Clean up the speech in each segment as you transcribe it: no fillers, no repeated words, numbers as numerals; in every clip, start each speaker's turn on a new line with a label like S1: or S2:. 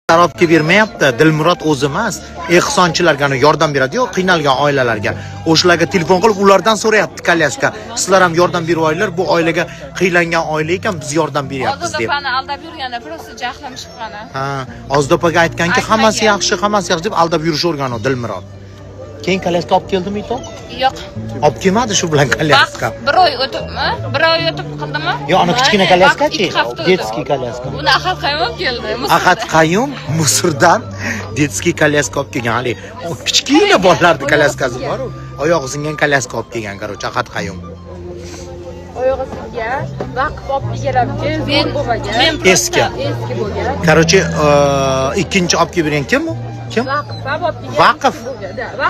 S1: Tarafga bermayapti, Dilmurod o'zi emas, ehsonchilarga yordam beradi-yu, qiynalgan oilalarga. O'shalarga telefon qilib ulardan so'rayapti kolyaska. Sizlar ham yordam beraylar, bu oilaga qiylangan oila ekan, biz yordam beryapmiz deb.
S2: Ozdopani aldab yurganda, просто jahlim chiqqani.
S1: Ha, Ozdopaga aytganki, hammasi yaxshi deb aldab yurishavergan u Dilmurod. Keyin kolyaska olib keldimi to'q?
S2: Yo'q.
S1: Olib kelmadi shu bilan kolyaska.
S2: Bir oy o'tibmi? Bir oy o'tib qildimi?
S1: Yo'q, ana kichkina kolyaska-chi, detskiy kolyaska.
S2: Uni Ahad Qayum olib keldi.
S1: Ahad Qayum Musurdan detskiy kolyaska olib kelgan. Hali kichkina bolalarning kolyaskasi bor. Oyog'i singan kolyaska olib kelgan, qarochi Ahad Qayum.
S3: Oyog'i singan, vaqf olib kelganlar zo'r bo'lmagan.
S1: Eski
S3: bo'lgan.
S1: Qarochi ikkinchi olib kelgan kim u? Kim? Vaqf.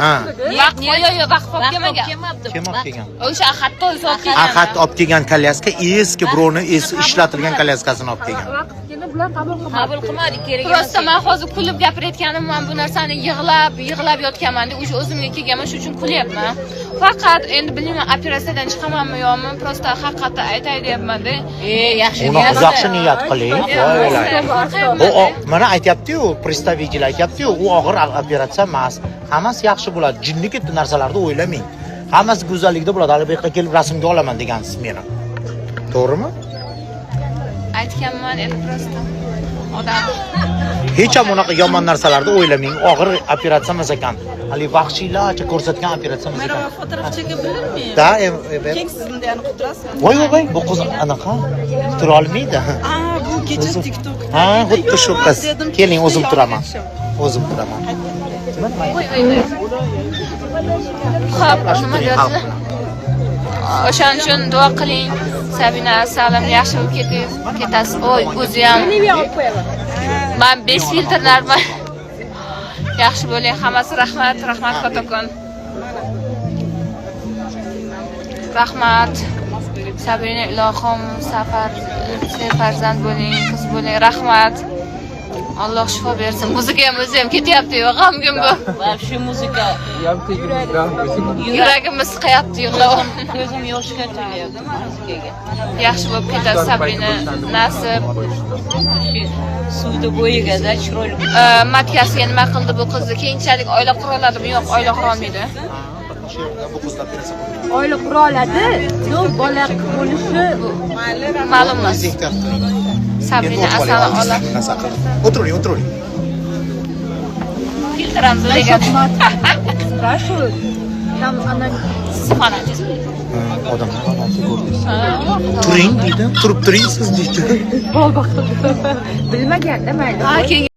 S1: Ha.
S2: Vaqf yo'q, vaqf olib kelmagan.
S1: Kim olib kelgan?
S2: O'sha Ahad to'y olib kelgan.
S1: Ahad olib kelgan kolyaska eski birovni ishlatilgan kolyaskasini olib kelgan.
S3: Vaqfni bilan
S2: qabul qilmadi kerak. Prosta men hozir kulib gapirayotganimman, bu narsani yig'lab yotganman-da, o'sha o'zimga kelganman, shu uchun kulyapman. Faqat endi bilmayman, operatsiyadan chiqamanmi yo'qmi, prosta haqiqatni aytay deyapman-da. Yaxshi
S1: niyat. Uni yaxshi niyat qiling. O, mana aytayapti-yu, представитель aytayapti-yu, u og'ir operatsiya emas. Hammasi yaxshi bo'ladi. Jinni ketdi narsalarni o'ylamang. Hammasi go'zallikda bo'ladi. Hali bu yerga kelib rasmga olaman degansiz meni. To'g'rimi?
S2: Aytganman endi prosta. Odam
S1: hech ham unaqa yomon narsalarni o'ylamang. Og'ir operatsiya emas ekan. Hali vahshiylarcha ko'rsatgan operatsiya emas ekan.
S4: Merhaba, fotoğraf çekebilir miyim?
S1: Da, evet.
S4: Kek sizin de yani kutlasın.
S1: Voy, bu qiz anaqa tura olmaydi.
S4: Bu gece TikTok.
S1: Ha, xuddi shu qiz. Keling, o'zim turaman. O'zim turaman.
S2: Xo'p, nima deyapsiz? O'shaning uchun duo qiling. Sabina Salim yaxshi bo'lib ketasiz. Oy, o'zi ham. Men 5 filtrlarman. Yaxshi bo'ling, hammasi rahmat kattakon. Rahmat. Sabina ilohim, farzand bo'ling, qiz bo'ling, rahmat. Alloh shifo bersin. Muzika ham o'zi ham ketyapti-yu, g'amgin bu.
S4: Вообще muzika.
S2: Yuragimiz siqyapti, yig'lab.
S4: Ko'zim yoshga to'lyapti muzikaga.
S2: Yaxshi bo'lib ketadi Sabina, nasib.
S4: Suvda bo'yigada chiroyli.
S2: Matkasiga nima qildi bu qizni? Keyinchalik oila qura oladimi? Yo'q, oila qura olmaydi.
S3: oila qura oladi, bola bo'lishi
S2: ma'lum emas. Sabina asal oladi.
S1: O'tiring.
S2: Filtram degan.
S3: Спрашивают, там она
S2: Sifxonangiz.
S1: Odamlar onasi ko'rdingiz. Turing deydi, turib turing siz deydi.
S3: bol baqdi. Bilmaganda mayli.
S2: Ha,